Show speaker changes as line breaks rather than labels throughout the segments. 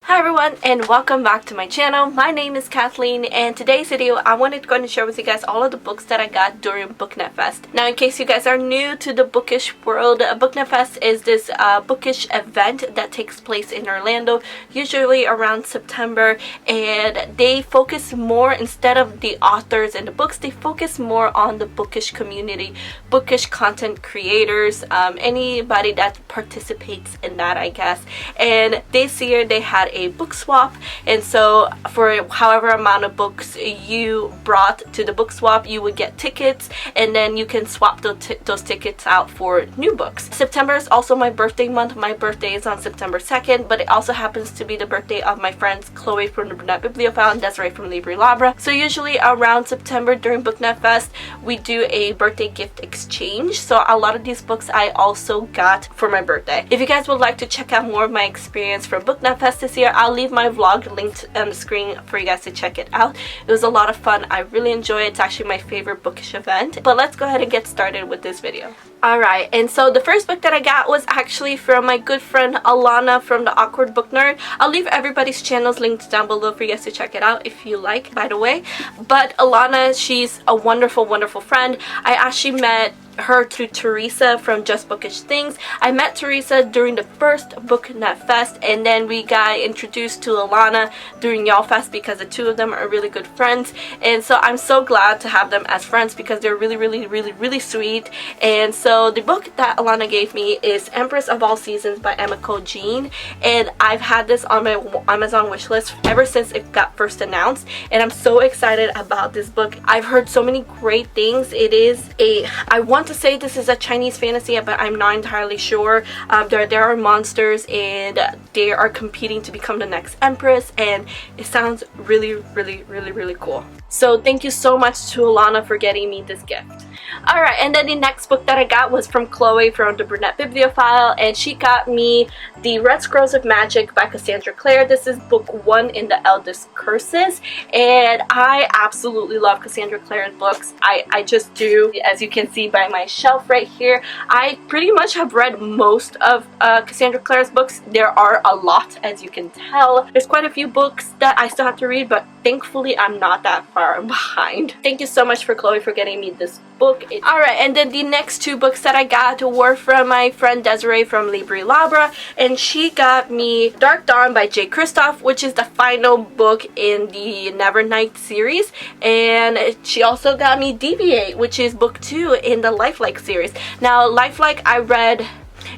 Hi everyone and welcome back to my channel. My name is Kathleen and today's video I wanted to go and share with you guys all of the books that I got during Booknet Fest. Now in case you guys are new to the bookish world, Booknet Fest is this bookish event that takes place in Orlando, usually around September, and they focus more, instead of the authors and the books, they focus more on the bookish community, bookish content creators, anybody that participates in that, I guess. And this year they had a book swap, and so for however amount of books you brought to the book swap, you would get tickets, and then you can swap those tickets out for new books. September is also my birthday month. My birthday is on September 2nd, but it also happens to be the birthday of my friends Chloe from the Brunette Bibliophile and Desirai from Libri Labra. So usually around September during Booknet Fest we do a birthday gift exchange, so a lot of these books I also got for my birthday. If you guys would like to check out more of my experience from Booknet Fest this year, I'll leave my vlog linked on the screen for you guys to check it out. It was a lot of fun. I really enjoy it. It's actually my favorite bookish event. But let's go ahead and get started with this video. Alright, and so the first book that I got was actually from my good friend Allana from the Awkward Book Nerd. I'll leave everybody's channels linked down below for you guys to check it out if you like, by the way. But Allana, she's a wonderful, wonderful friend. I actually met her through Teresa from Just Bookish Things. I met Teresa during the first Booknet Fest, and then we got introduced to Allana during Y'all Fest because the two of them are really good friends, and so I'm so glad to have them as friends because they're really sweet. And so the book that Allana gave me is Empress of All Seasons by Emiko Jean, and I've had this on my Amazon wishlist ever since it got first announced, and I'm so excited about this book. I've heard so many great things. It is I want to say this is a Chinese fantasy, but I'm not entirely sure. There are monsters and they are competing to become the next empress, and it sounds really cool. So thank you so much to Allana for getting me this gift. Alright, and then the next book that I got was from Chloe from the Brunette Bibliophile, and she got me The Red Scrolls of Magic by Cassandra Clare. This is book 1 in the Eldest Curses, and I absolutely love Cassandra Clare's books. I just do. As you can see by my shelf right here, I pretty much have read most of Cassandra Clare's books. There are a lot, as you can tell. There's quite a few books that I still have to read, but thankfully I'm not that far behind. Thank you so much for Chloe for getting me this book. Alright, and then the next two books that I got were from my friend Desirai from Libri Labra, and she got me Dark Dawn by J. Kristoff, which is the final book in the Nevernight series, and she also got me Deviate, which is book 2 in the Lifelike series. Now Lifelike I read,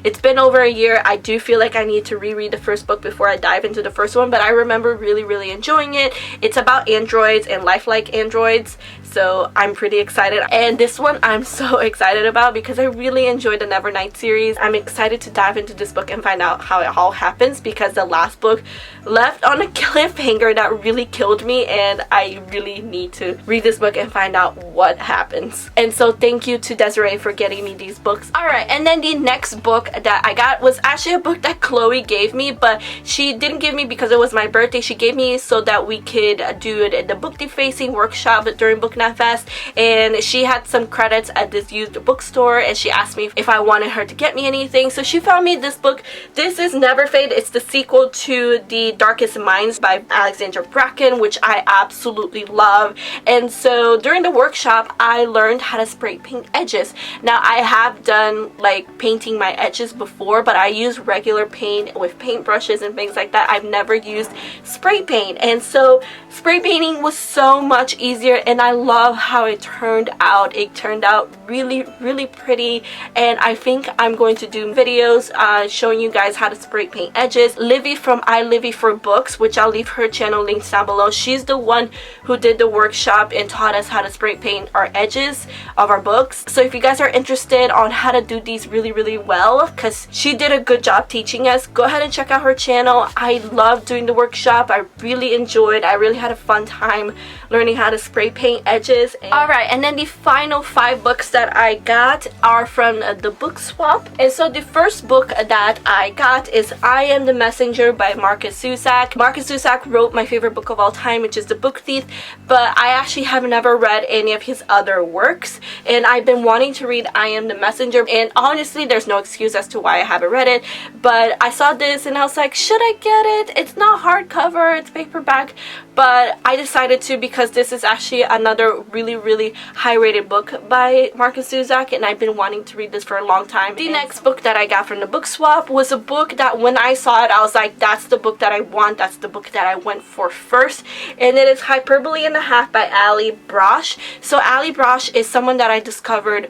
it's been over a year. I do feel like I need to reread the first book before I dive into the first one, but I remember really enjoying it. It's about androids and lifelike androids, so I'm pretty excited. And this one I'm so excited about because I really enjoyed the Nevernight series. I'm excited to dive into this book and find out how it all happens, because the last book left on a cliffhanger that really killed me, and I really need to read this book and find out what happens. And so thank you to Desirai for getting me these books. Alright, and then the next book that I got was actually a book that Chloe gave me, but she didn't give me because it was my birthday. She gave me so that we could do it at the book defacing workshop during Booknet Fest, and she had some credits at this used bookstore, and she asked me if I wanted her to get me anything, so she found me this book. This is Never Fade. It's the sequel to The Darkest Minds by Alexandra Bracken, which I absolutely love. And so during the workshop I learned how to spray paint edges. Now I have done like painting my edges before, but I use regular paint with paint brushes and things like that. I've never used spray paint, and so spray painting was so much easier, and I love how it turned out. It turned out really pretty, and I think I'm going to do videos showing you guys how to spray paint edges. Livie from iLivieforbooks, which I'll leave her channel links down below, she's the one who did the workshop and taught us how to spray paint our edges of our books. So if you guys are interested on how to do these really well, because she did a good job teaching us, go ahead and check out her channel. I loved doing the workshop. I really enjoyed. I really had a fun time learning how to spray paint edges. Alright, and then the final 5 books that that I got are from the book swap. And so the first book that I got is I Am the Messenger by Marcus Zusak. Marcus Zusak wrote my favorite book of all time, which is The Book Thief, but I actually have never read any of his other works, and I've been wanting to read I Am the Messenger, and honestly there's no excuse as to why I haven't read it, but I saw this and I was like, should I get it? It's not hardcover, it's paperback, but I decided to because this is actually another really high rated book by Marcus Zusak, and I've been wanting to read this for a long time. The next book that I got from the book swap was a book that when I saw it I was like, that's the book that I want, that's the book that I went for first, and it is Hyperbole and a Half by Ali Brosh. So Ali Brosh is someone that I discovered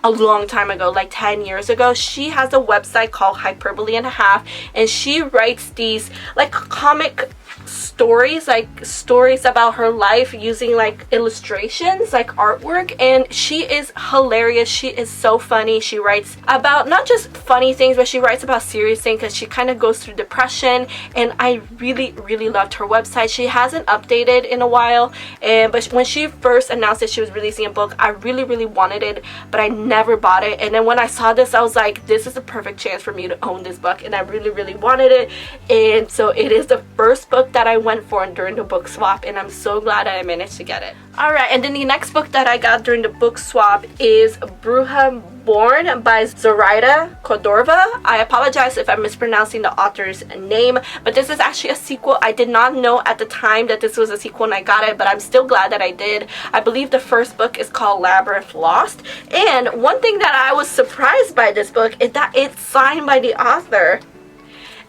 a long time ago, like 10 years ago. She has a website called Hyperbole and a Half, and she writes these like comic stories, like stories about her life using like illustrations, like artwork, and she is hilarious. She is so funny. She writes about not just funny things, but she writes about serious things because she kind of goes through depression, and I really loved her website. She hasn't updated in a while, but when she first announced that she was releasing a book, I really wanted it, but I never bought it. And then when I saw this, I was like, this is a perfect chance for me to own this book, and I really wanted it. And so it is the first book that I went for during the book swap, and I'm so glad that I managed to get it. Alright, and then the next book that I got during the book swap is Bruja Born by Zoraida Cordova. I apologize if I'm mispronouncing the author's name, but this is actually a sequel. I did not know at the time that this was a sequel when I got it, but I'm still glad that I did. I believe the first book is called Labyrinth Lost, and one thing that I was surprised by this book is that it's signed by the author.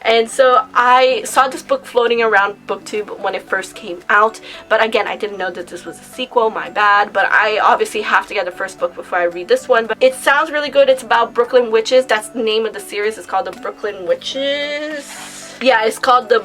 And so I saw this book floating around BookTube when it first came out, but again, I didn't know that this was a sequel, my bad, but I obviously have to get the first book before I read this one. But it sounds really good. It's about Brooklyn Witches. That's the name of the series. It's called the Brooklyn Witches. Yeah, it's called the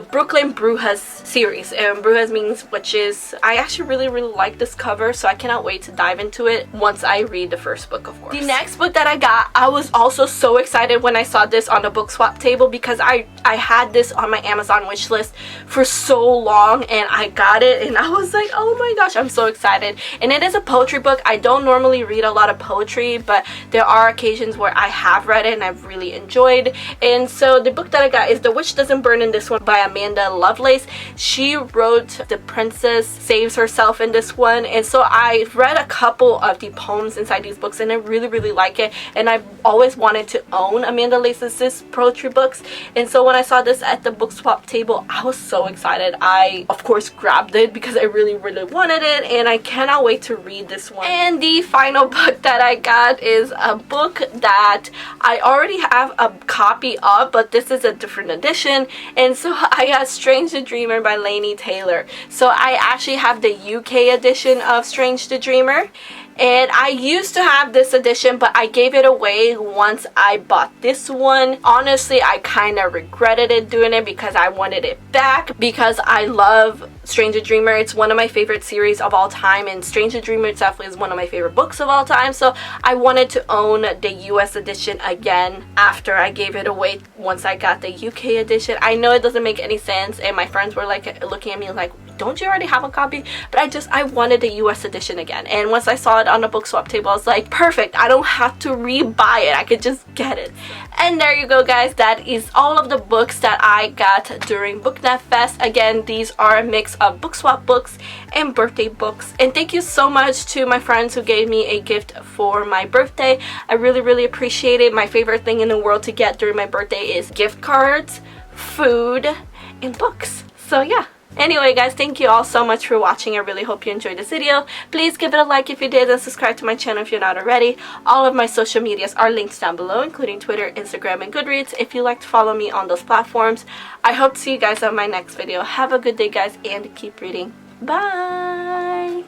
Brooklyn Brujas series, and Brujas means witches. I actually really like this cover, so I cannot wait to dive into it once I read the first book, of course. The next book that I got, I was also so excited when I saw this on the book swap table because I had this on my Amazon wish list for so long, and I got it and I was like, oh my gosh, I'm so excited. And it is a poetry book. I don't normally read a lot of poetry, but there are occasions where I have read it and I've really enjoyed. And so the book that I got is The Witch Doesn't Burn in this one by Amanda Lovelace. She wrote The Princess Saves Herself in this one, and so I read a couple of the poems inside these books and I really like it, and I've always wanted to own Amanda Lovelace's poetry books. And so when I saw this at the book swap table, I was so excited. I of course grabbed it because I really wanted it, and I cannot wait to read this one. And the final book that I got is a book that I already have a copy of, but this is a different edition, and so I got Strange the Dreamer by Laini Taylor. So I actually have the UK edition of Strange the Dreamer, and I used to have this edition, but I gave it away once I bought this one. Honestly, I kind of regretted it doing it because I wanted it back because I love Strange the Dreamer. It's one of my favorite series of all time, and Strange the Dreamer itself is one of my favorite books of all time, so I wanted to own the US edition again after I gave it away once I got the UK edition. I know it doesn't make any sense, and my friends were like looking at me like, don't you already have a copy? But I wanted the US edition again, and once I saw it on the book swap table, I was like, perfect, I don't have to re-buy it, I could just get it. And there you go, guys. That is all of the books that I got during Booknet Fest. Again, these are a mix of book swap books and birthday books, and thank you so much to my friends who gave me a gift for my birthday. I really appreciate it. My favorite thing in the world to get during my birthday is gift cards, food, and books. So yeah. Anyway, guys, thank you all so much for watching. I really hope you enjoyed this video. Please give it a like if you did, and subscribe to my channel if you're not already. All of my social medias are linked down below, including Twitter, Instagram, and Goodreads if you like to follow me on those platforms. I hope to see you guys on my next video. Have a good day, guys, and keep reading. Bye!